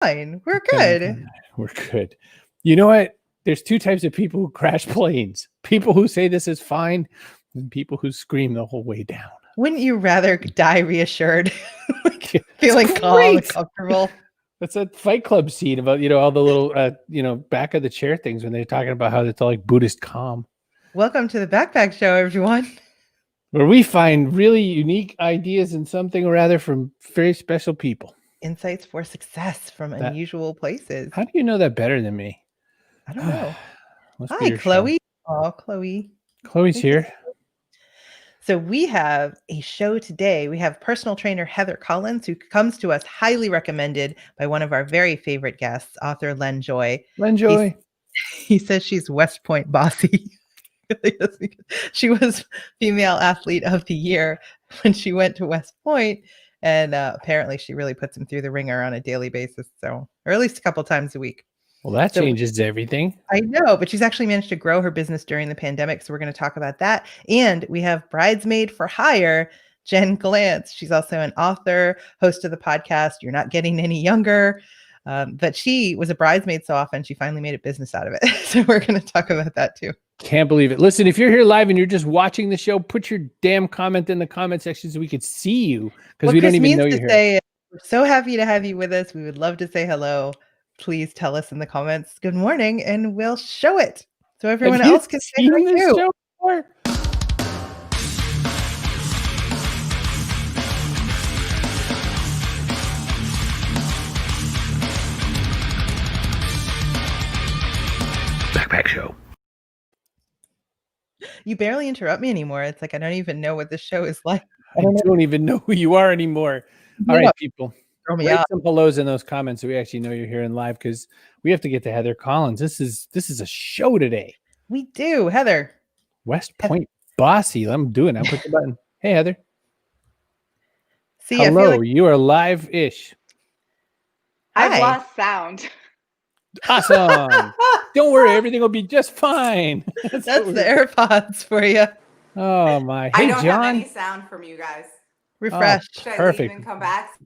fine. We're good. We're good. You know what? There's two types of people who crash planes. People who say this is fine and people who scream the whole way down. Wouldn't you rather die reassured? Feeling calm and comfortable? That's a Fight Club scene about, all the little, back of the chair things when they're talking about how it's all like Buddhist calm. Welcome to the Backpack Show, everyone. Where we find really unique ideas and something or other from very special people. Insights for success from unusual places. How do you know that better than me? I don't know. Hi, Chloe. Oh, Chloe. Chloe's here. So we have a show today. We have personal trainer Heather Collins, who comes to us highly recommended by one of our very favorite guests, author Len Joy. Len Joy. He says she's West Point bossy. She was Female Athlete of the Year when she went to West Point, and apparently she really puts him through the ringer on a daily basis, or at least a couple times a week. Well, that changes everything. I know, but she's actually managed to grow her business during the pandemic, so we're going to talk about that. And we have Bridesmaid for Hire, Jen Glantz. She's also an author, host of the podcast You're Not Getting Any Younger. But she was a bridesmaid so often, she finally made a business out of it. So we're going to talk about that too. Can't believe it. Listen, if you're here live and you're just watching the show, put your damn comment in the comment section so we could see you, because we don't even know you're here. We're so happy to have you with us. We would love to say hello. Please tell us in the comments, good morning, and we'll show it so everyone else can say hi too. Backpack Show. You barely interrupt me anymore. It's like I don't even know what this show is like. I don't even know who you are anymore. All right, people. Write some hellos in those comments so we actually know you're here in live, because we have to get to Heather Collins. This is a show today. We do. Heather. West Point bossy. I'm doing it. I'll push the button. Hey, Heather. See, hello. You are live-ish. I've lost sound. Awesome. Don't worry. Everything will be just fine. That's the AirPods for you. Oh, my. Hey, I don't John. have any sound from you guys. Refresh. Should I perfect. leave and come back?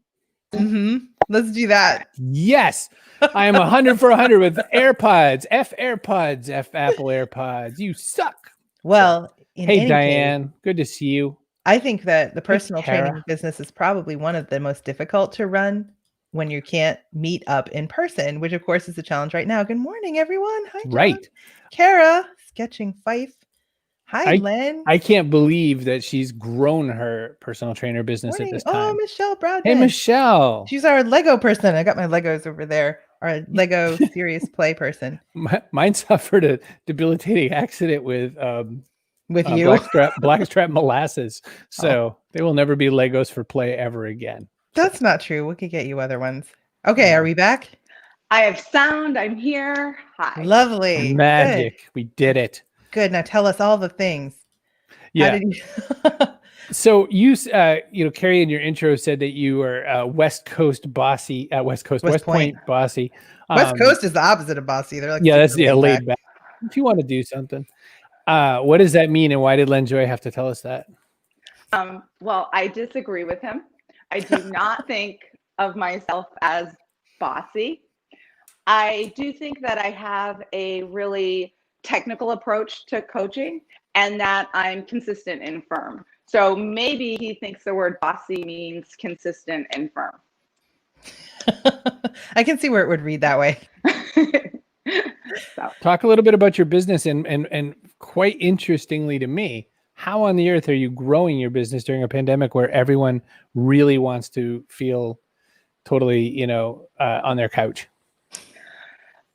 Let's do that. Yes. I am 100 for 100 with AirPods. F Apple AirPods. You suck. Well, hey, Diane. Good to see you. I think that the personal training business is probably one of the most difficult to run when you can't meet up in person, which of course is a challenge right now. Good morning, everyone. Hi, John. Right. Kara, sketching Fife. Hi, Len. I can't believe that she's grown her personal trainer business at this time. Oh, Michelle Broadbent. Hey, Michelle. She's our Lego person. I got my Legos over there. Our Lego serious play person. Mine suffered a debilitating accident with you blackstrap molasses. So they will never be Legos for play ever again. That's not true. We could get you other ones. Okay, are we back? I have sound. I'm here. Hi. Lovely. Magic. Good. We did it. Good. Now tell us all the things. Yeah. So you Carrie, in your intro said that you were West Coast bossy, West Point bossy. West Coast is the opposite of bossy. They're like, laid back. If you want to do something, what does that mean, and why did Len Joy have to tell us that? Well, I disagree with him. I do not think of myself as bossy. I do think that I have a really technical approach to coaching, and that I'm consistent and firm. So maybe he thinks the word bossy means consistent and firm. I can see where it would read that way. So. Talk a little bit about your business, and quite interestingly to me, how on the earth are you growing your business during a pandemic where everyone really wants to feel totally, on their couch?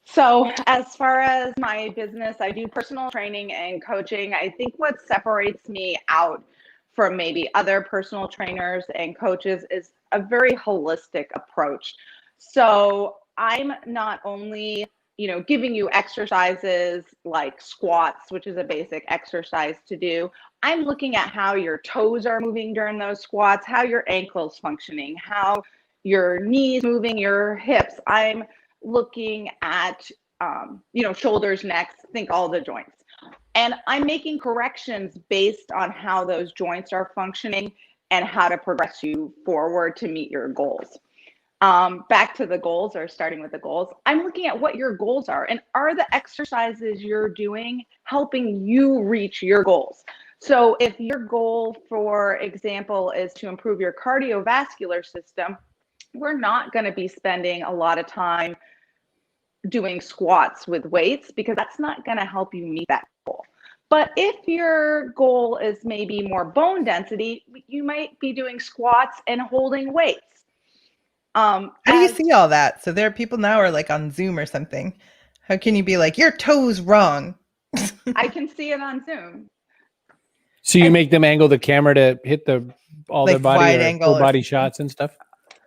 So as far as my business, I do personal training and coaching. I think what separates me out from maybe other personal trainers and coaches is a very holistic approach. So I'm not only, giving you exercises like squats, which is a basic exercise to do. I'm looking at how your toes are moving during those squats, how your ankles functioning, how your knees moving, your hips. I'm looking at, shoulders, necks, think all the joints. And I'm making corrections based on how those joints are functioning and how to progress you forward to meet your goals. Back to the goals, or starting with the goals, I'm looking at what your goals are, and are the exercises you're doing helping you reach your goals? So if your goal, for example, is to improve your cardiovascular system, we're not going to be spending a lot of time doing squats with weights, because that's not going to help you meet that goal. But if your goal is maybe more bone density, you might be doing squats and holding weights. How do you see all that? So there are people now are like on Zoom or something. How can you be like, your toe's wrong? I can see it on Zoom. So you make them angle the camera to hit all their Like body wide or angle full or body something. shots and stuff?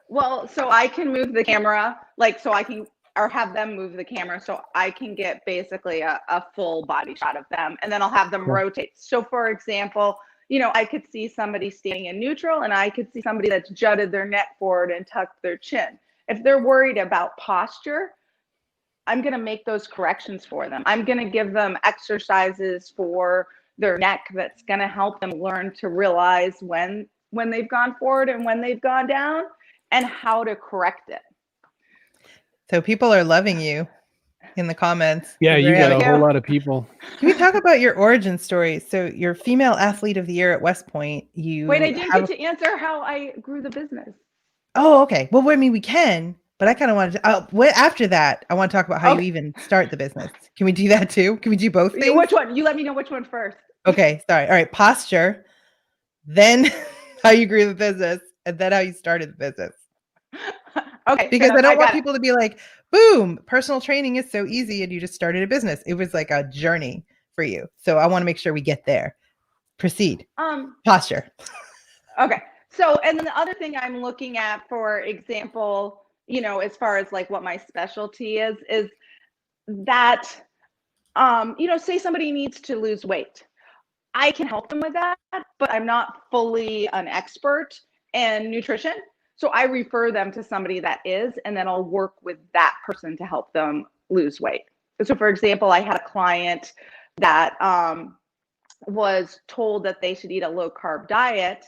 Well, so I can move the camera, like, so I can, or have them move the camera so I can get basically a full body shot of them, and then I'll have them Cool. rotate. So for example, I could see somebody standing in neutral, and I could see somebody that's jutted their neck forward and tucked their chin. If they're worried about posture, I'm going to make those corrections for them. I'm going to give them exercises for their neck that's going to help them learn to realize when they've gone forward and when they've gone down, and how to correct it. So people are loving you in the comments. Yeah, you got Thank a whole you. lot of people. Can we talk about your origin story? So you're female athlete of the year at West Point. Wait, I didn't get to answer how I grew the business. Oh, okay. Well, I mean, we can, but I kind of wanted to. After that, I want to talk about how you even start the business. Can we do that too? Can we do both things? Which one? You let me know which one first. Okay, sorry. All right, posture, then how you grew the business, and then how you started the business. Okay. Because I don't want people to be like, boom, personal training is so easy and you just started a business. It was like a journey for you. So I want to make sure we get there. Proceed. Posture. Okay. So, and then the other thing I'm looking at, for example, as far as like what my specialty is that, say somebody needs to lose weight. I can help them with that, but I'm not fully an expert in nutrition. So I refer them to somebody that is, and then I'll work with that person to help them lose weight. So for example, I had a client that was told that they should eat a low carb diet,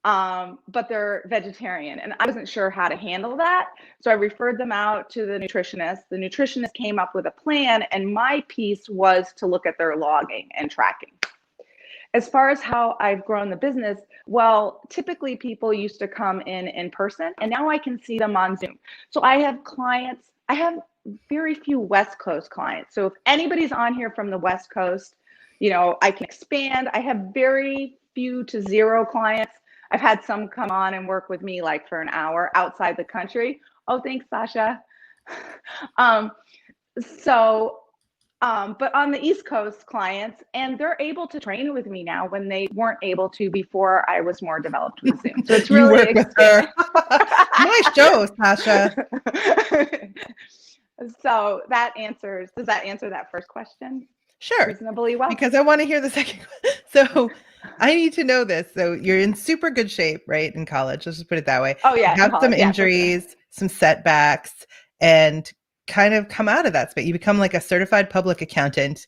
but they're vegetarian, and I wasn't sure how to handle that. So I referred them out to the nutritionist. The nutritionist came up with a plan, and my piece was to look at their logging and tracking. As far as how I've grown the business, well, typically people used to come in person, and now I can see them on Zoom. So I have clients, I have very few West Coast clients. So if anybody's on here from the West Coast, I can expand. I have very few to zero clients. I've had some come on and work with me like for an hour outside the country. Oh, thanks, Sasha. But on the East Coast clients, and they're able to train with me now when they weren't able to before I was more developed with Zoom. So it's really you work with her. Nice show, Sasha. So does that answer that first question? Sure. Reasonably well. Because I want to hear the second question. So I need to know this. So you're in super good shape, right? In college. Let's just put it that way. Oh, yeah. You have some injuries, some setbacks, and kind of come out of that space. You become like a certified public accountant,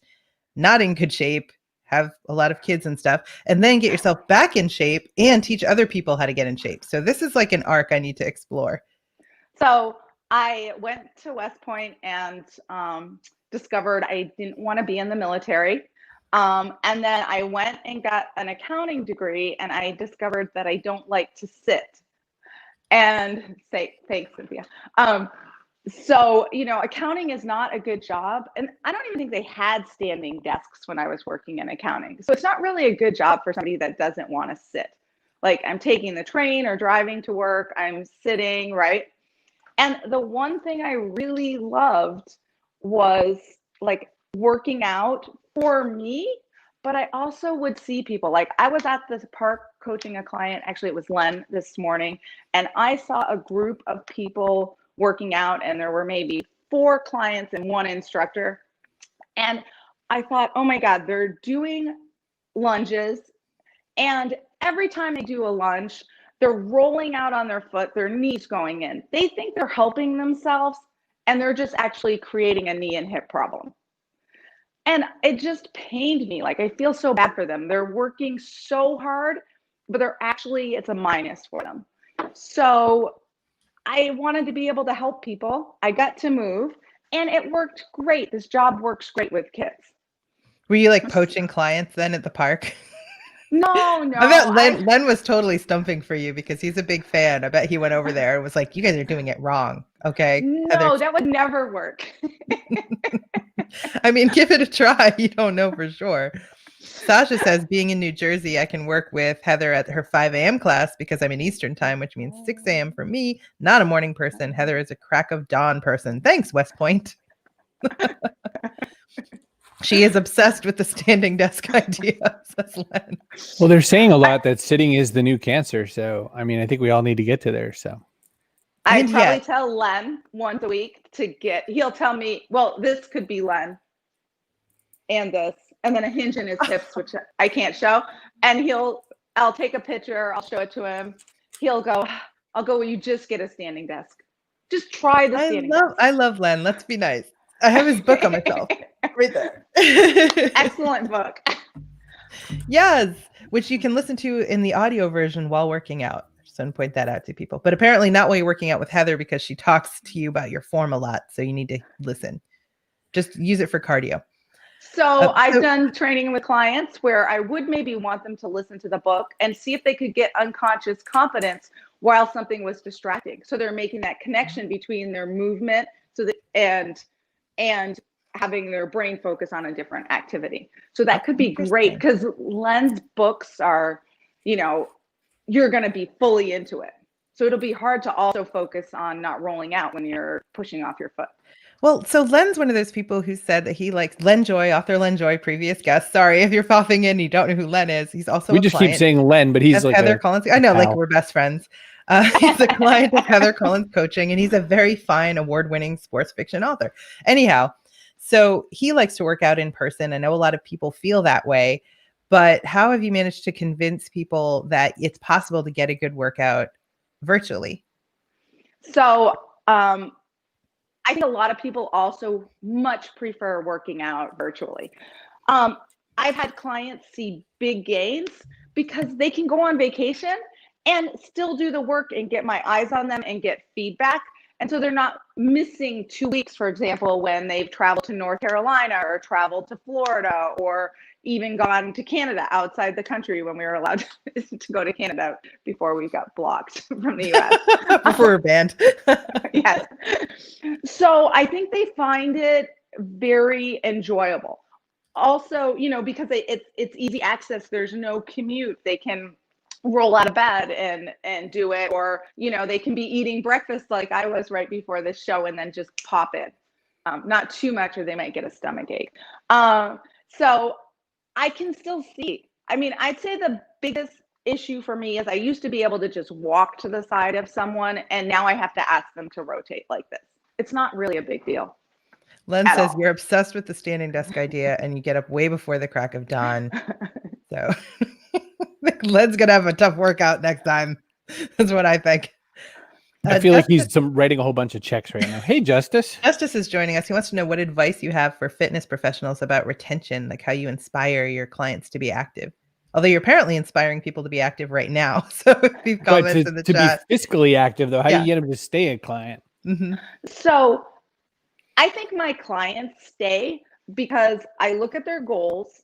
not in good shape, have a lot of kids and stuff, and then get yourself back in shape and teach other people how to get in shape. So this is like an arc I need to explore. So I went to West Point and discovered I didn't want to be in the military. And then I went and got an accounting degree, and I discovered that I don't like to sit. And thanks, Cynthia. So, accounting is not a good job. And I don't even think they had standing desks when I was working in accounting. So it's not really a good job for somebody that doesn't want to sit. Like, I'm taking the train or driving to work, I'm sitting, right? And the one thing I really loved was like working out for me, but I also would see people. Like, I was at the park coaching a client, actually it was Len this morning, and I saw a group of people working out, and there were maybe 4 clients and 1 instructor. And I thought, oh my God, they're doing lunges, and every time they do a lunge, they're rolling out on their foot, their knees going in. They think they're helping themselves, and they're just actually creating a knee and hip problem. And it just pained me. Like, I feel so bad for them. They're working so hard, but it's a minus for them. So I wanted to be able to help people. I got to move, and it worked great. This job works great with kids. Were you like poaching clients then at the park? No, I bet no. Len was totally stumping for you because he's a big fan. I bet he went over there and was like, "You guys are doing it wrong." Okay, Heather. No, that would never work. I mean, give it a try. You don't know for sure. Sasha says, being in New Jersey, I can work with Heather at her 5 a.m. class because I'm in Eastern time, which means 6 a.m. for me. Not a morning person. Heather is a crack of dawn person. Thanks, West Point. She is obsessed with the standing desk idea, says Len. Well, they're saying a lot that sitting is the new cancer. So, I mean, I think we all need to get to there. So, I'd probably tell Len once a week he'll tell me, well, this could be Len and this, and then a hinge in his hips, which I can't show. And I'll take a picture, I'll show it to him. I'll go, well, you just get a standing desk. Just try the standing desk. I love Len. Let's be nice. I have his book on my shelf right there. Excellent book. Yes, which you can listen to in the audio version while working out. Just want to point that out to people. But apparently not while you're working out with Heather because she talks to you about your form a lot. So you need to listen. Just use it for cardio. So I've done training with clients where I would maybe want them to listen to the book and see if they could get unconscious confidence while something was distracting. So they're making that connection between their movement and having their brain focus on a different activity. So that could be great because Len's books are, you're going to be fully into it. So it'll be hard to also focus on not rolling out when you're pushing off your foot. Well, so Len's one of those people who said that he likes Len Joy, author Len Joy, previous guest. Sorry if you're popping in, you don't know who Len is. He's also we just keep saying Len, but he's like Heather Collins. I know, like we're best friends. He's a client of Heather Collins Coaching, and he's a very fine award-winning sports fiction author. Anyhow, so he likes to work out in person. I know a lot of people feel that way, but how have you managed to convince people that it's possible to get a good workout virtually? So, I think a lot of people also much prefer working out virtually. I've had clients see big gains because they can go on vacation and still do the work and get my eyes on them and get feedback. And so they're not missing 2 weeks, for example, when they've traveled to North Carolina or traveled to Florida or even gone to Canada outside the country when we were allowed to go to Canada before we got blocked from the US. Before we're banned. Yes. So I think they find it very enjoyable. Also, because it's easy access. There's no commute. They can roll out of bed and do it, or they can be eating breakfast like I was right before this show and then just pop in. Not too much or they might get a stomach ache. So I can still see. I mean, I'd say the biggest issue for me is I used to be able to just walk to the side of someone, and now I have to ask them to rotate like this. It's not really a big deal. Len says you're obsessed with the standing desk idea and you get up way before the crack of dawn. So Len's going to have a tough workout next time. That's what I think. I feel like he's writing a whole bunch of checks right now. Hey, Justice. Justice is joining us. He wants to know what advice you have for fitness professionals about retention, like how you inspire your clients to be active. Although you're apparently inspiring people to be active right now. So leave comments in the chat. To be fiscally active, though, how do you get them to stay a client? Mm-hmm. So I think my clients stay because I look at their goals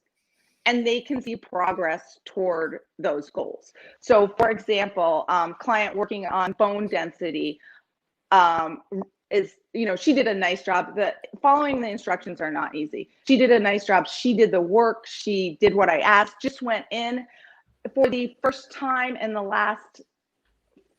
and they can see progress toward those goals. So for example, client working on bone density she did a nice job. Following the instructions are not easy. She did a nice job. She did the work. She did what I asked, just went in for the first time in the last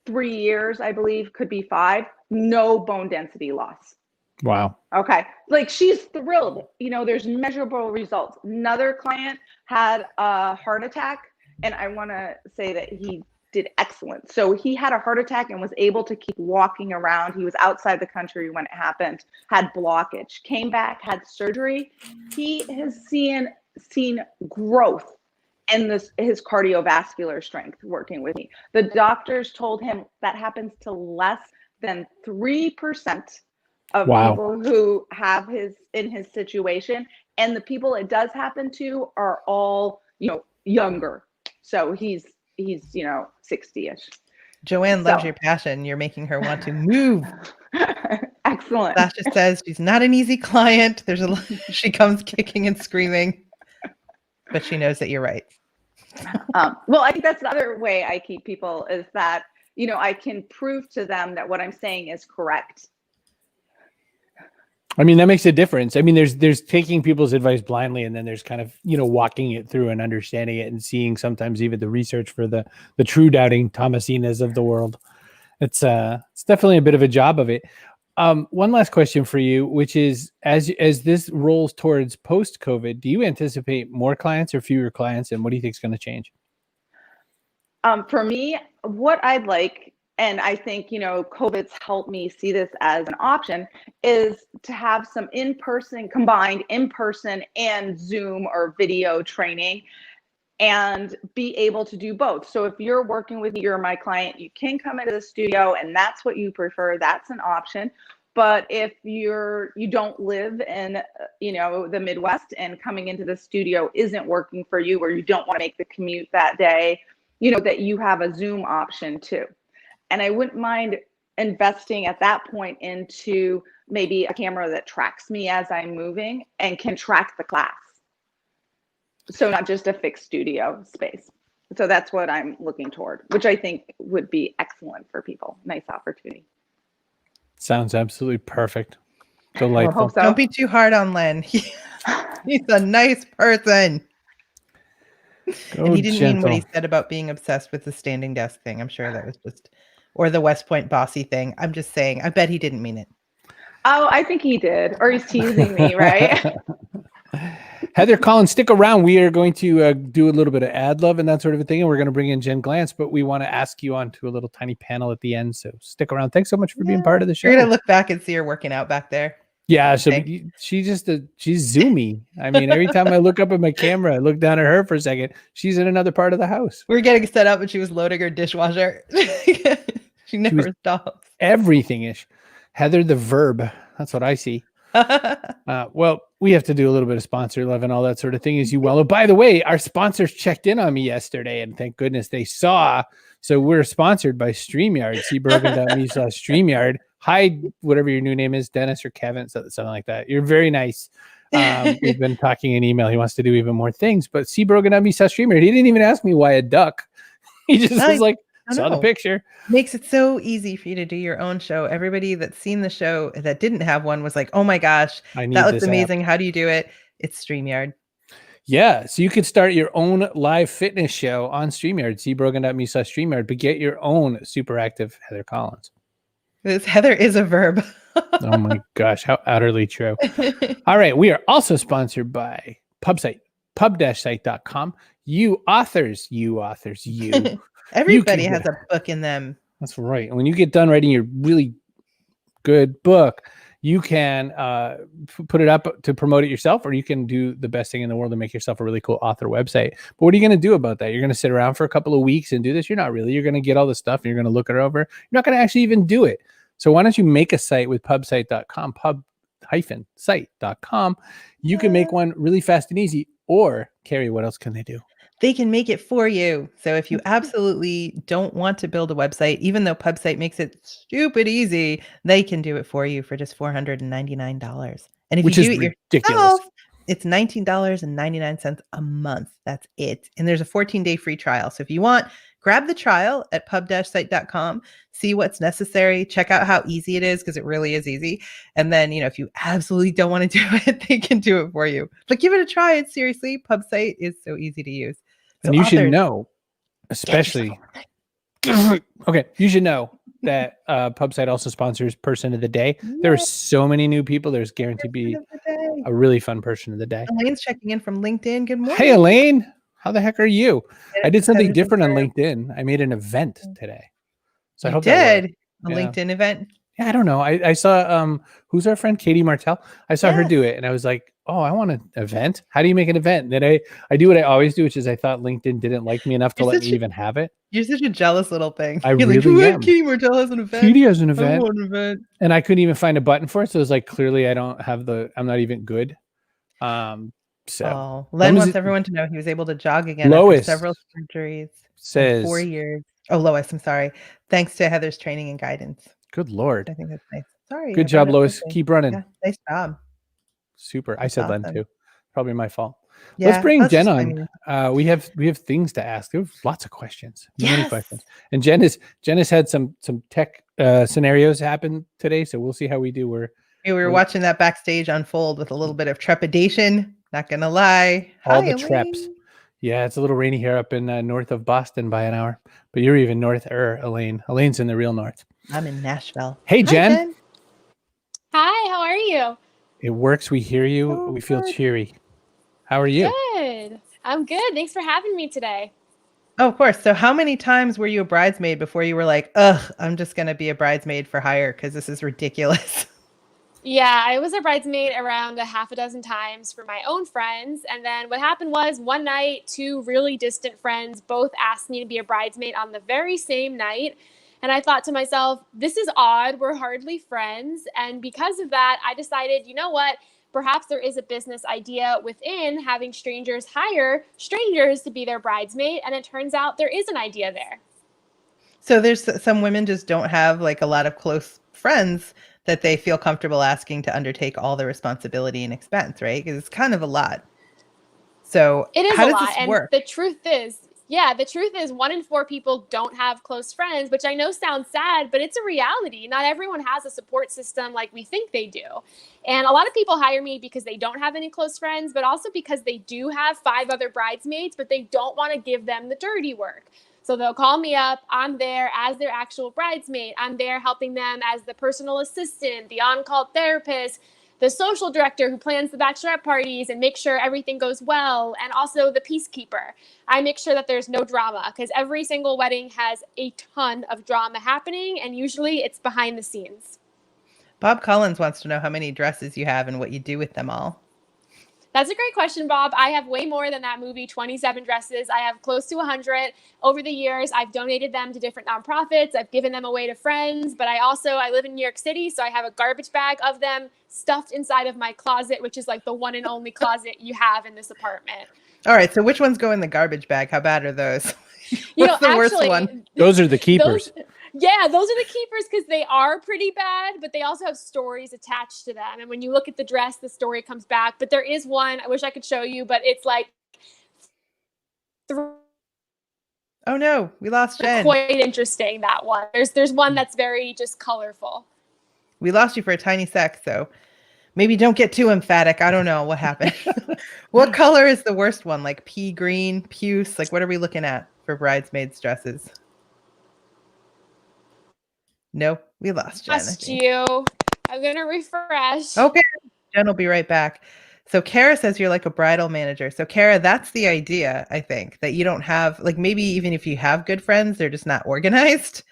3 years, I believe, could be 5, no bone density loss. Wow. Okay. Like she's thrilled. There's measurable results. Another client had a heart attack, and I want to say that he did excellent. So he had a heart attack and was able to keep walking around. He was outside the country when it happened, had blockage, came back, had surgery. He has seen growth in his cardiovascular strength working with me. The doctors told him that happens to less than 3% of people who have in his situation, and the people it does happen to are all younger. So he's 60-ish. Joanne loves So. your passion. You're making her want to move. Excellent. Sasha says she's not an easy client. She comes kicking and screaming, but she knows that you're right. Well, I think that's the other way I keep people is that, I can prove to them that what I'm saying is correct. I mean, that makes a difference. I mean, there's taking people's advice blindly, and then there's kind of, walking it through and understanding it and seeing sometimes even the research for the true doubting Thomasinas of the world. It's definitely a bit of a job of it. One last question for you, which is, as this rolls towards post-COVID, do you anticipate more clients or fewer clients, and what do you think is going to change? For me, what I'd like, and I think, COVID's helped me see this as an option, is to have some combined in-person and Zoom or video training, and be able to do both. So if you're working with me, you're my client, you can come into the studio and that's what you prefer, that's an option. But if you don't live in, the Midwest, and coming into the studio isn't working for you, or you don't want to make the commute that day, that you have a Zoom option too. And I wouldn't mind investing at that point into maybe a camera that tracks me as I'm moving and can track the class. So not just a fixed studio space. So that's what I'm looking toward, which I think would be excellent for people. Nice opportunity. Sounds absolutely perfect. Delightful. I hope so. Don't be too hard on Len. He's a nice person. And he didn't mean what he said about being obsessed with the standing desk thing. I'm sure that was just, or the West Point bossy thing. I'm just saying, I bet he didn't mean it. Oh, I think he did. Or he's teasing me, right? Heather Collins, stick around. We are going to do a little bit of ad love and that sort of a thing. And we're going to bring in Jen Glantz, but we want to ask you onto a little tiny panel at the end. So stick around. Thanks so much for being part of the show. You're going to look back and see her working out back there. Yeah, she's zoomy. I mean, every time I look up at my camera, I look down at her for a second. She's in another part of the house. We were getting set up and she was loading her dishwasher. She never stops. Everything-ish. Heather the verb. That's what I see. Well, we have to do a little bit of sponsor love and all that sort of thing, as you well know. By the way, our sponsors checked in on me yesterday, and thank goodness they saw. So we're sponsored by StreamYard. SeaBrogan.me/StreamYard. Hi, whatever your new name is, Dennis or Kevin, something like that. You're very nice. We've been talking in email. He wants to do even more things, but SeaBrogan.me/StreamYard. He didn't even ask me why a duck. He just was like, saw the picture. Makes it so easy for you to do your own show. Everybody that's seen the show that didn't have one was like, oh my gosh, that looks amazing. How do you do it? It's StreamYard. Yeah. So you could start your own live fitness show on StreamYard, SeaBrogan.me/StreamYard, but get your own super active Heather Collins. This Heather is a verb. Oh my gosh, how utterly true. All right. We are also sponsored by PubSite, pub-site.com. You authors. Everybody has a book in them. That's right. And when you get done writing your really good book, you can put it up to promote it yourself, or you can do the best thing in the world and make yourself a really cool author website. But what are you going to do about that? You're going to sit around for a couple of weeks and do this? You're not really. You're going to get all the stuff and you're going to look it over. You're not going to actually even do it. So why don't you make a site with pubsite.com, pub-site.com. You can make one really fast and easy. Or, Carrie, what else can they do? They can make it for you. So if you absolutely don't want to build a website, even though PubSite makes it stupid easy, they can do it for you for just $499. And if you do it yourself, it's $19.99 a month. That's it. And there's a 14-day free trial. So if you want, grab the trial at pub-site.com, see what's necessary, check out how easy it is, because it really is easy. And then, if you absolutely don't want to do it, they can do it for you. But give it a try. And seriously, PubSite is so easy to use. So and you should know, especially, okay, you should know that PubSite also sponsors Person of the Day. There are so many new people. There's guaranteed to be a really fun Person of the Day. Elaine's checking in from LinkedIn. Good morning. Hey, Elaine. How the heck are you? I did something different on LinkedIn. I made an event today. So I hope that worked. LinkedIn event? Yeah, I don't know. I saw, who's our friend? Katie Martell. I saw her do it and I was like, oh, I want an event. How do you make an event? And then I do what I always do, which is I thought LinkedIn didn't like me enough to let me even have it. You're such a jealous little thing. You're really am. Katie Martell has an event. Katie has an event. And I couldn't even find a button for it. So it was like, clearly I'm not even good. So Len wants everyone to know he was able to jog again Lois after several surgeries. says 4 years. Oh, Lois, I'm sorry. Thanks to Heather's training and guidance. Good Lord. I think that's nice. Sorry. Good I brought job, up Lois. something. Keep running. Yeah, nice job. Super. I That's said Len awesome. too. Probably my fault. Yeah, Let's bring that's Jen just on. funny. We have things to ask. There's lots of questions. Many Yes. questions. And Jen has had some tech scenarios happen today, so we'll see how we do. We were watching that backstage unfold with a little bit of trepidation. Not gonna lie. All Hi, the treps. Elaine. Yeah, it's a little rainy here up in north of Boston by an hour, but you're even north-er, Elaine. Elaine's in the real north. I'm in Nashville. Hey, Hi, Jen. Hi, how are you? It works. We hear you. Oh, We feel good. cheery. How are you? Good. I'm good. Thanks for having me today. Oh, of course. So how many times were you a bridesmaid before you were like, ugh, I'm just gonna be a bridesmaid for hire because this is ridiculous? Yeah, I was a bridesmaid around a half a dozen times for my own friends. And then what happened was one night, two really distant friends both asked me to be a bridesmaid on the very same night. And I thought to myself, this is odd. We're hardly friends. And because of that, I decided, you know what? Perhaps there is a business idea within having strangers hire strangers to be their bridesmaid. And it turns out there is an idea there. So there's some women just don't have like a lot of close friends that they feel comfortable asking to undertake all the responsibility and expense, right? Because it's kind of a lot. So It is how a does lot. this And work? the truth is 1 in 4 people don't have close friends, which I know sounds sad, but it's a reality. Not everyone has a support system like we think they do. And a lot of people hire me because they don't have any close friends, but also because they do have 5 other bridesmaids, but they don't want to give them the dirty work. So they'll call me up. I'm there as their actual bridesmaid. I'm there helping them as the personal assistant, the on-call therapist, the social director who plans the bachelorette parties and makes sure everything goes well, and also the peacekeeper. I make sure that there's no drama because every single wedding has a ton of drama happening, and usually it's behind the scenes. Bob Collins wants to know how many dresses you have and what you do with them all. That's a great question, Bob. I have way more than that movie, 27 dresses. I have close to 100. Over the years, I've donated them to different nonprofits. I've given them away to friends, but I live in New York City, so I have a garbage bag of them stuffed inside of my closet, which is like the one and only closet you have in this apartment. All right, so which ones go in the garbage bag? How bad are those? You What's know, the worst actually, one? Those are the keepers. Those are the keepers because they are pretty bad, but they also have stories attached to them. And when you look at the dress, the story comes back. But there is one, I wish I could show you, but it's like Oh no, we lost Jen. quite interesting, that one. There's one that's very just colorful. We lost you for a tiny sec, so maybe don't get too emphatic. I don't know what happened. What color is the worst one? Like pea green, puce? Like what are we looking at for bridesmaids dresses? No, we lost Jen. Lost you. I'm gonna refresh. Okay, Jen will be right back. So Kara says you're like a bridal manager. So Kara, that's the idea, I think, that you don't have, like maybe even if you have good friends, they're just not organized.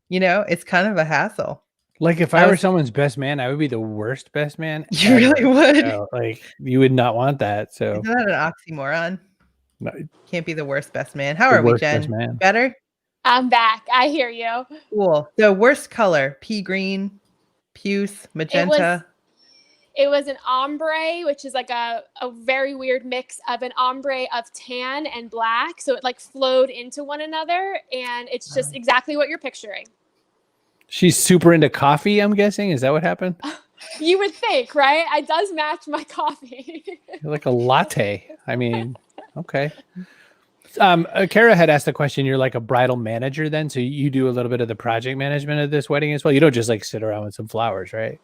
You know, it's kind of a hassle. Like if I were someone's best man, I would be the worst best man. You really would. So, like you would not want that. So Isn't that an oxymoron? no, Can't be the worst best man. How the are we, worst best Jen? man. Better? I'm back. I hear you. Cool. So worst color, pea green, puce, magenta. It was an ombre, which is like a very weird mix of an ombre of tan and black. So it like flowed into one another, and it's just exactly what you're picturing. She's super into coffee, I'm guessing. Is that what happened? You would think, right? It does match my coffee. You're like a latte. I mean, okay. Kara had asked the question, you're like a bridal manager then? So you do a little bit of the project management of this wedding as well? You don't just like sit around with some flowers, right?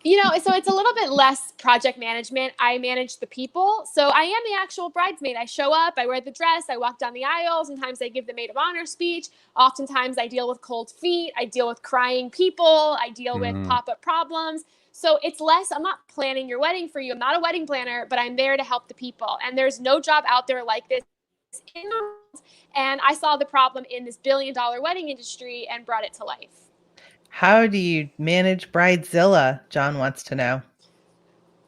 You know, so it's a little bit less project management. I manage the people. So I am the actual bridesmaid. I show up, I wear the dress, I walk down the aisle. Sometimes I give the maid of honor speech. Oftentimes I deal with cold feet. I deal with crying people. I deal with pop-up problems. So it's less, I'm not planning your wedding for you. I'm not a wedding planner, but I'm there to help the people. And there's no job out there like this in the world. And I saw the problem in this billion-dollar wedding industry and brought it to life. How do you manage Bridezilla? John wants to know.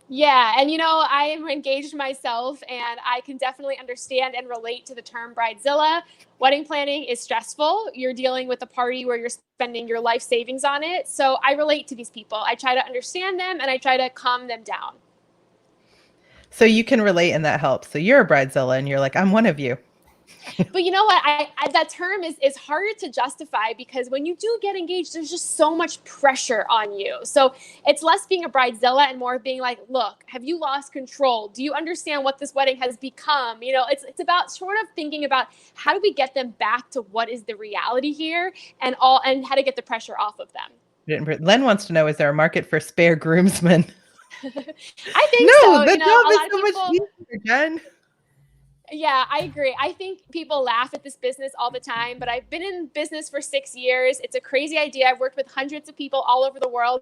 Yeah, and you know, I am engaged myself, and I can definitely understand and relate to the term Bridezilla. Wedding planning is stressful. You're dealing with a party where you're spending your life savings on it. So I relate to these people. I try to understand them, and I try to calm them down. So you can relate, and that helps. So you're a Bridezilla, and you're like, I'm one of you. But you know what? I that term is harder to justify because when you do get engaged, there's just so much pressure on you. So it's less being a bridezilla and more being like, look, have you lost control? Do you understand what this wedding has become? You know, it's about sort of thinking about how do we get them back to what is the reality here and how to get the pressure off of them. Len wants to know, is there a market for spare groomsmen? I think No, so. the You know, job a is lot of so people, much easier, Jen. Yeah, I agree. I think people laugh at this business all the time, but I've been in business for 6 years. It's a crazy idea. I've worked with hundreds of people all over the world.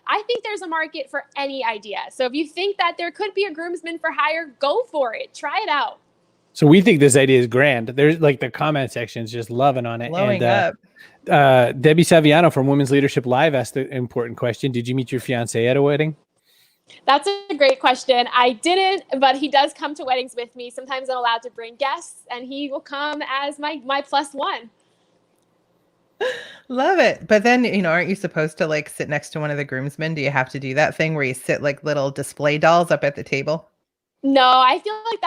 I think there's a market for any idea. So if you think that there could be a groomsman for hire, go for it. Try it out. So we think this idea is grand. There's like the comment section is just loving on it. Blowing and, up. Debbie Saviano from Women's Leadership Live asked the important question. Did you meet your fiance at a wedding? That's a great question. I didn't, but he does come to weddings with me. Sometimes I'm allowed to bring guests, and he will come as my plus one. Love it. But then, aren't you supposed to like sit next to one of the groomsmen? Do you have to do that thing where you sit like little display dolls up at the table? No, I feel like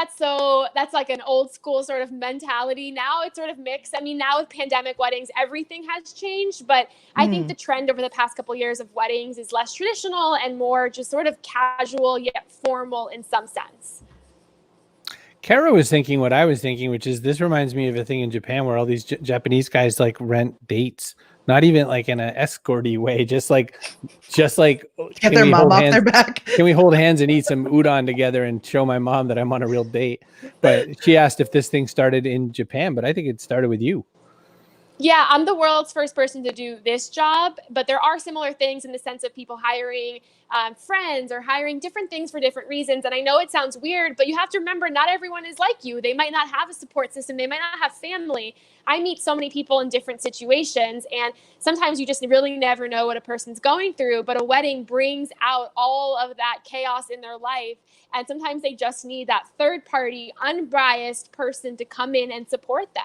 that's like an old school sort of mentality. Now it's sort of mixed. I mean, now with pandemic weddings, everything has changed, but I think the trend over the past couple of years of weddings is less traditional and more just sort of casual yet formal in some sense. Kara was thinking what I was thinking, which is this reminds me of a thing in Japan where all these Japanese guys like rent dates, not even like in an escorty way, just like Get their mom off their back. Can we hold hands and eat some udon together and show my mom that I'm on a real date? But she asked if this thing started in Japan, but I think it started with you. Yeah, I'm the world's first person to do this job, but there are similar things in the sense of people hiring friends or hiring different things for different reasons. And I know it sounds weird, but you have to remember not everyone is like you. They might not have a support system. They might not have family. I meet so many people in different situations, and sometimes you just really never know what a person's going through, but a wedding brings out all of that chaos in their life. And sometimes they just need that third party, unbiased person to come in and support them.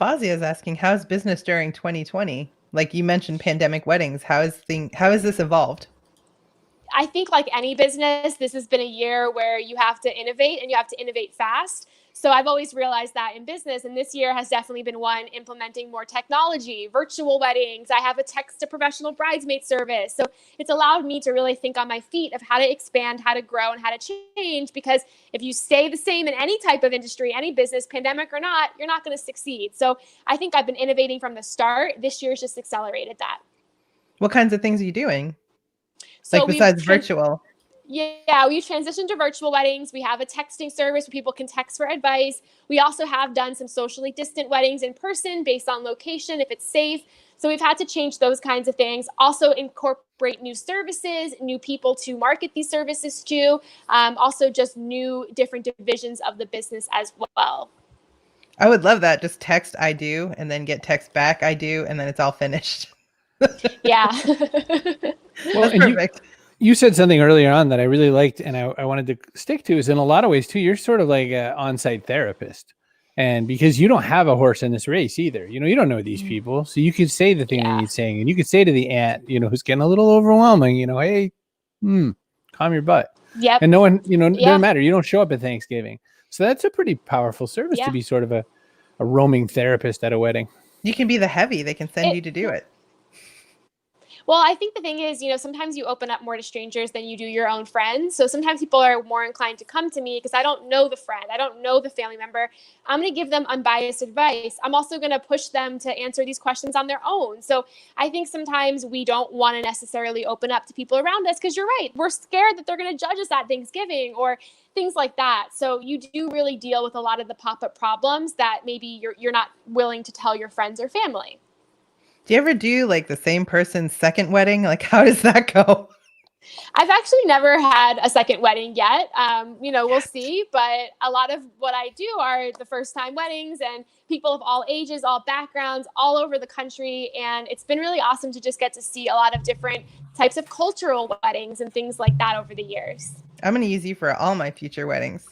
Fazia is asking, how's business during 2020? Like you mentioned pandemic weddings. How has this evolved? I think like any business, this has been a year where you have to innovate and you have to innovate fast. So I've always realized that in business, and this year has definitely been one implementing more technology, virtual weddings. I have a text to professional bridesmaid service. So it's allowed me to really think on my feet of how to expand, how to grow, and how to change. Because if you stay the same in any type of industry, any business, pandemic or not, you're not going to succeed. So I think I've been innovating from the start. This year's just accelerated that. What kinds of things are you doing? So like besides virtual? Yeah, we transitioned to virtual weddings. We have a texting service where people can text for advice. We also have done some socially distant weddings in person based on location, if it's safe. So we've had to change those kinds of things. Also incorporate new services, new people to market these services to. Also just new different divisions of the business as well. I would love that. Just text I do and then get text back I do and then it's all finished. Yeah. Well, that's perfect. You said something earlier on that I really liked and I wanted to stick to is in a lot of ways too, you're sort of like an on-site therapist. And because you don't have a horse in this race either, you don't know these people. So you could say the thing that he's saying and you could say to the aunt, who's getting a little overwhelming, hey, calm your butt. Yep. And no one, doesn't matter. You don't show up at Thanksgiving. So that's a pretty powerful service to be sort of a roaming therapist at a wedding. You can be the heavy. They can send you to do it. Well, I think the thing is, sometimes you open up more to strangers than you do your own friends. So sometimes people are more inclined to come to me because I don't know the friend. I don't know the family member. I'm going to give them unbiased advice. I'm also going to push them to answer these questions on their own. So I think sometimes we don't want to necessarily open up to people around us because you're right. We're scared that they're going to judge us at Thanksgiving or things like that. So you do really deal with a lot of the pop-up problems that maybe you're not willing to tell your friends or family. Do you ever do like the same person's second wedding? Like, how does that go? I've actually never had a second wedding yet. We'll see. But a lot of what I do are the first time weddings and people of all ages, all backgrounds, all over the country. And it's been really awesome to just get to see a lot of different types of cultural weddings and things like that over the years. I'm going to use you for all my future weddings.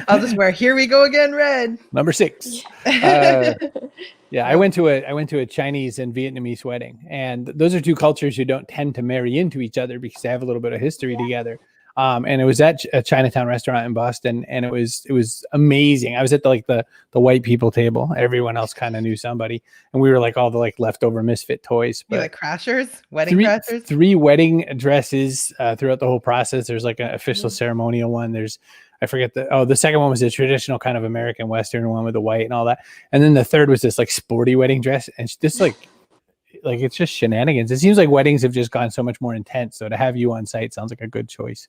I'll just wear "Here we go again" red. Number 6. I went to a Chinese and Vietnamese wedding, and those are two cultures who don't tend to marry into each other because they have a little bit of history together. And it was at a Chinatown restaurant in Boston, and it was amazing. I was at the white people table. Everyone else kind of knew somebody, and we were like all the like leftover misfit toys. You But like crashers, wedding crashers? three wedding dresses throughout the whole process. There's like an official ceremonial one. There's I forget the second one was a traditional kind of American Western one with the white and all that, and then the third was this like sporty wedding dress, and this like it's just shenanigans. It seems like weddings have just gone so much more intense. So to have you on site sounds like a good choice.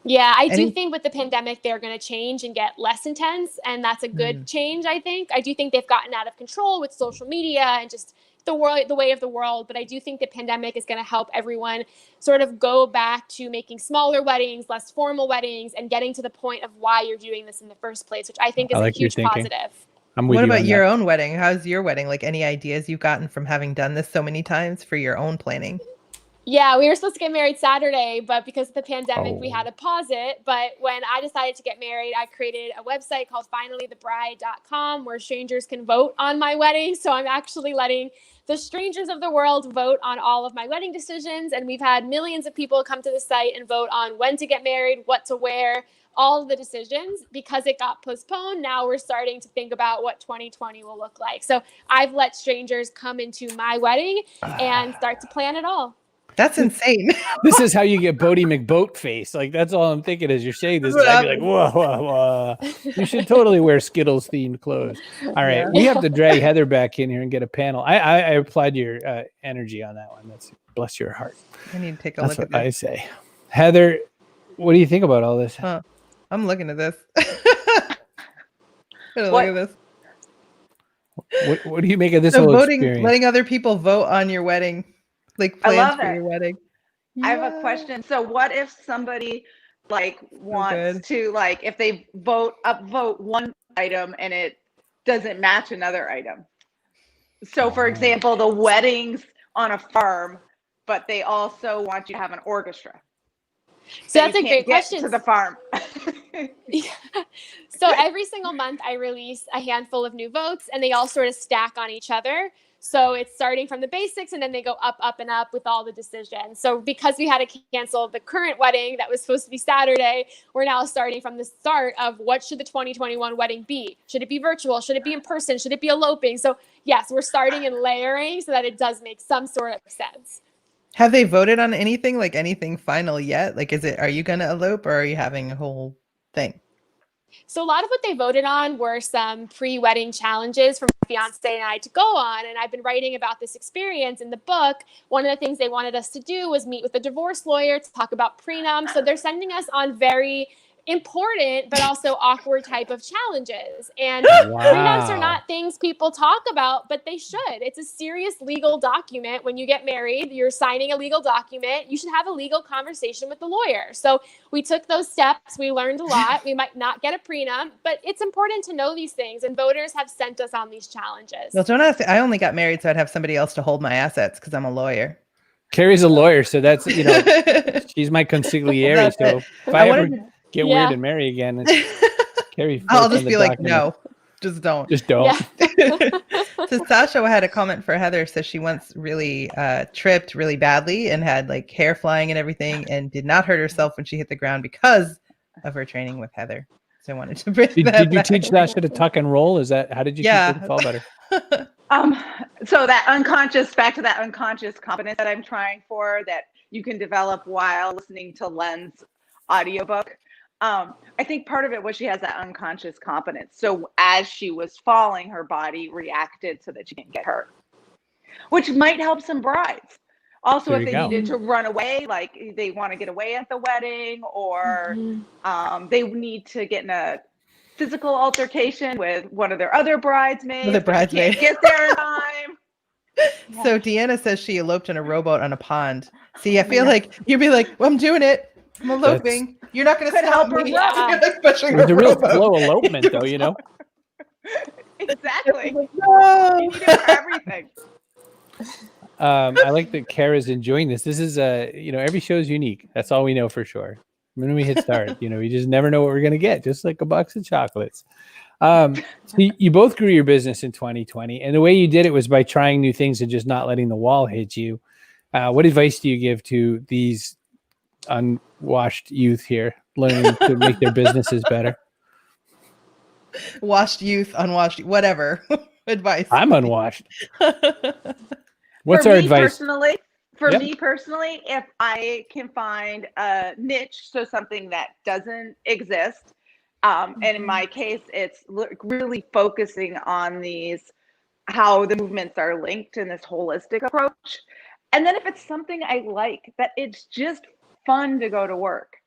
Yeah, I do think with the pandemic, they're going to change and get less intense. And that's a good change, I think. I do think they've gotten out of control with social media and just the way of the world. But I do think the pandemic is going to help everyone sort of go back to making smaller weddings, less formal weddings, and getting to the point of why you're doing this in the first place, which I think is a huge positive. What about your own wedding? How's your wedding? Like any ideas you've gotten from having done this so many times for your own planning? Yeah, we were supposed to get married Saturday, but because of the pandemic, we had to pause it. But when I decided to get married, I created a website called finallythebride.com where strangers can vote on my wedding. So I'm actually letting the strangers of the world vote on all of my wedding decisions. And we've had millions of people come to the site and vote on when to get married, what to wear, all of the decisions. Because it got postponed, now we're starting to think about what 2020 will look like. So I've let strangers come into my wedding and start to plan it all. That's insane. This is how you get Bodie McBoat face. Like, that's all I'm thinking as you're saying this. I'd be like, whoa. You should totally wear Skittles themed clothes. All right. We have to drag Heather back in here and get a panel. I applaud your energy on that one. That's bless your heart. I need to take a That's look at what this. I say. Heather, what do you think about all this? I'm looking at this. Look at this. What do you make of this So whole voting, experience? letting other people vote on your wedding, like plans for your wedding. I have a question. So what if somebody like wants to, like, if they upvote one item and it doesn't match another item? So for example, the weddings on a farm, but they also want you to have an orchestra. So that's a great question. To the farm. So every single month I release a handful of new votes and they all sort of stack on each other. So it's starting from the basics and then they go up, up, and up with all the decisions. So because we had to cancel the current wedding that was supposed to be Saturday, we're now starting from the start of what should the 2021 wedding be? Should it be virtual? Should it be in person? Should it be eloping? So yes, we're starting in layering so that it does make some sort of sense. Have they voted on anything, like anything final yet? Like, are you going to elope or are you having a whole thing? So a lot of what they voted on were some pre-wedding challenges for my fiance and I to go on. And I've been writing about this experience in the book. One of the things they wanted us to do was meet with a divorce lawyer to talk about prenup. So they're sending us on very important but also awkward type of challenges. And prenups are not things people talk about, but they should. It's a serious legal document. When you get married, you're signing a legal document. You should have a legal conversation with the lawyer. So we took those steps. We learned a lot. We might not get a prenup, but it's important to know these things. And voters have sent us on these challenges. Well, don't ask. I only got married so I'd have somebody else to hold my assets because I'm a lawyer. Carrie's a lawyer, so that's, she's my consigliere. So if I ever get weird and marry again, Carrie, I'll just be like, no, just don't. Just don't. Yeah. So Sasha had a comment for Heather. Says she once really tripped really badly and had like hair flying and everything and did not hurt herself when she hit the ground because of her training with Heather. So I wanted to bring that Did you back. teach Sasha to tuck and roll? How did you teach her to fall better? So back to that unconscious competence that I'm trying for, that you can develop while listening to Len's audiobook. I think part of it was she has that unconscious competence. So as she was falling, her body reacted so that she didn't get hurt, which might help some brides. Also, if they needed to run away, like they want to get away at the wedding, or they need to get in a physical altercation with one of their other bridesmaids. Can't get there in time. So Deanna says she eloped in a rowboat on a pond. See, I feel like you'd be like, well, I'm doing it. I'm eloping. You're not going to stop me. It's a real slow elopement, though, you know? Exactly. No. You need it for everything. I like that Kara's enjoying this. This is every show is unique. That's all we know for sure. When we hit start, we just never know what we're gonna get. Just like a box of chocolates. So you both grew your business in 2020, and the way you did it was by trying new things and just not letting the wall hit you. What advice do you give to these unwashed youth here learning to make their businesses better. Washed youth, unwashed, whatever advice. I'm unwashed. What's For our me advice? Personally, for Yep. me personally, if I can find a niche, so something that doesn't exist, and in my case, it's really focusing on these, how the movements are linked in this holistic approach. And then if it's something I like, that it's just fun to go to work,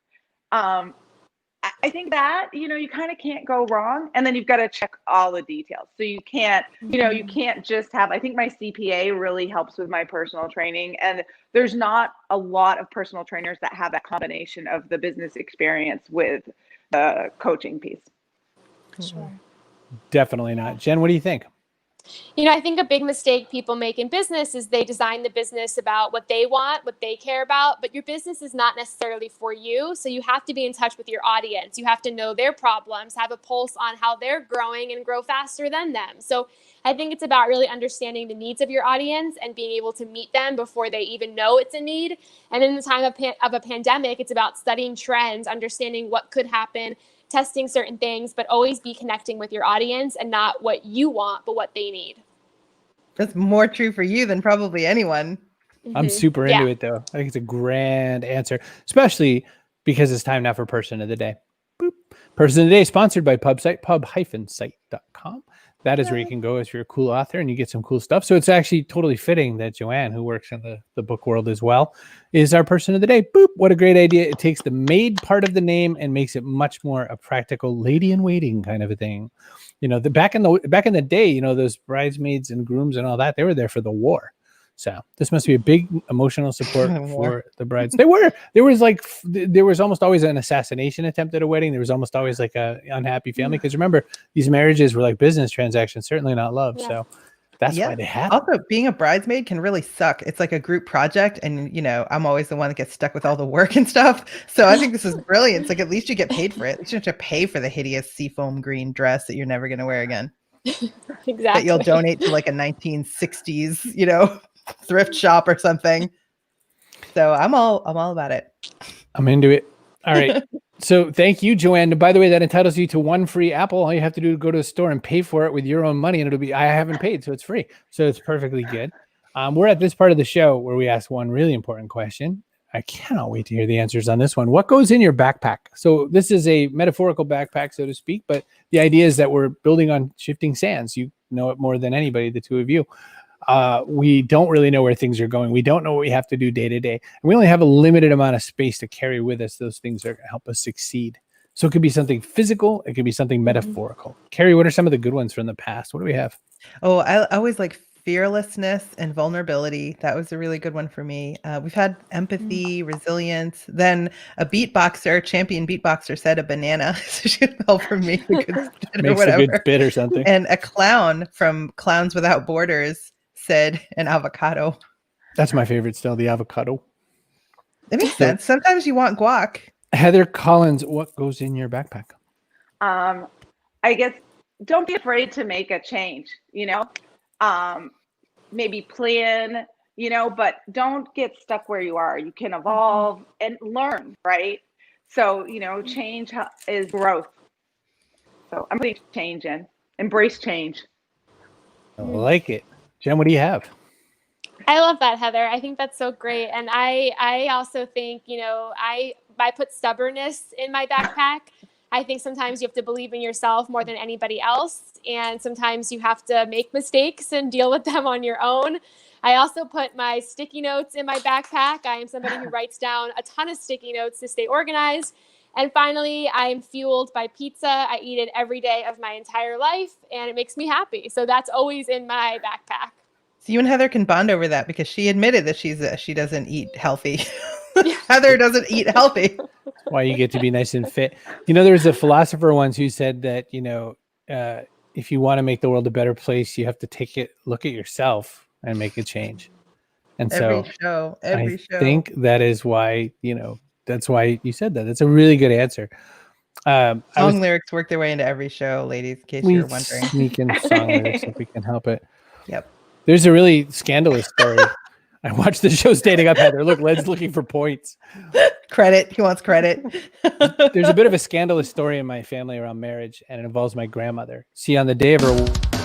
I think that, you kind of can't go wrong. And then you've got to check all the details. So you can't, you can't just have, I think my CPA really helps with my personal training. And there's not a lot of personal trainers that have that combination of the business experience with the coaching piece. Sure. Definitely not. Jen, what do you think? I think a big mistake people make in business is they design the business about what they want, what they care about, but your business is not necessarily for you. So you have to be in touch with your audience. You have to know their problems, have a pulse on how they're growing and grow faster than them. So I think it's about really understanding the needs of your audience and being able to meet them before they even know it's a need. And in the time of a pandemic, it's about studying trends, understanding what could happen, testing certain things, but always be connecting with your audience and not what you want, but what they need. That's more true for you than probably anyone. I'm super into it, though. I think it's a grand answer, especially because it's time now for Person of the Day. Boop. Person of the Day is sponsored by PubSite, pub-site.com. That is where you can go if you're a cool author and you get some cool stuff. So it's actually totally fitting that Joanne, who works in the book world as well, is our Person of the Day. Boop. What a great idea. It takes the maid part of the name and makes it much more a practical lady in waiting kind of a thing. Back in the day, those bridesmaids and grooms and all that, they were there for the war. So this must be a big emotional support for the brides. There was almost always an assassination attempt at a wedding. There was almost always like a unhappy family. Because remember, these marriages were like business transactions, certainly not love. Yeah. So that's why they have. Also, being a bridesmaid can really suck. It's like a group project. And, I'm always the one that gets stuck with all the work and stuff. So I think this is brilliant. It's like, at least you get paid for it. At least you don't have to pay for the hideous seafoam green dress that you're never going to wear again. Exactly. That you'll donate to like a 1960s, thrift shop or something. So I'm all about it. I'm into it. All right. So thank you, Joanne. By the way, that entitles you to one free apple. All you have to do is go to the store and pay for it with your own money, and I haven't paid, so it's free. So it's perfectly good. We're at this part of the show where we ask one really important question. I cannot wait to hear the answers on this one. What goes in your backpack? So this is a metaphorical backpack, so to speak, but the idea is that we're building on shifting sands. You know it more than anybody, the two of you. We don't really know where things are going. We don't know what we have to do day to day. And we only have a limited amount of space to carry with us those things that help us succeed. So it could be something physical. It could be something metaphorical. Carrie, what are some of the good ones from the past? What do we have? Oh, I always like fearlessness and vulnerability. That was a really good one for me. We've had empathy, resilience. Then a champion beatboxer said a banana. So she would help for me. Makes a good bit or something. And a clown from Clowns Without Borders said an avocado. That's my favorite still, the avocado. It makes sense. Sometimes you want guac. Heather Collins, what goes in your backpack? I guess don't be afraid to make a change, maybe plan, but don't get stuck where you are. You can evolve and learn, right? So, change is growth. So I'm putting change in. Embrace change. I like it. Jen, what do you have? I love that, Heather. I think that's so great. And I also think, I put stubbornness in my backpack. I think sometimes you have to believe in yourself more than anybody else. And sometimes you have to make mistakes and deal with them on your own. I also put my sticky notes in my backpack. I am somebody who writes down a ton of sticky notes to stay organized. And finally, I am fueled by pizza. I eat it every day of my entire life, and it makes me happy. So that's always in my backpack. So you and Heather can bond over that because she admitted that she doesn't eat healthy. Heather doesn't eat healthy. Why you get to be nice and fit. There was a philosopher once who said that, if you want to make the world a better place, you have to look at yourself and make a change. And every show. I think that is why, that's why you said that. That's a really good answer. Song lyrics work their way into every show, ladies, in case you're wondering. Sneak in song lyrics if we can help it. Yep. There's a really scandalous story I watched the show Standing Up, Heather. Look, Len's looking for points. Credit. He wants credit. There's a bit of a scandalous story in my family around marriage, and it involves my grandmother. See, on the day of her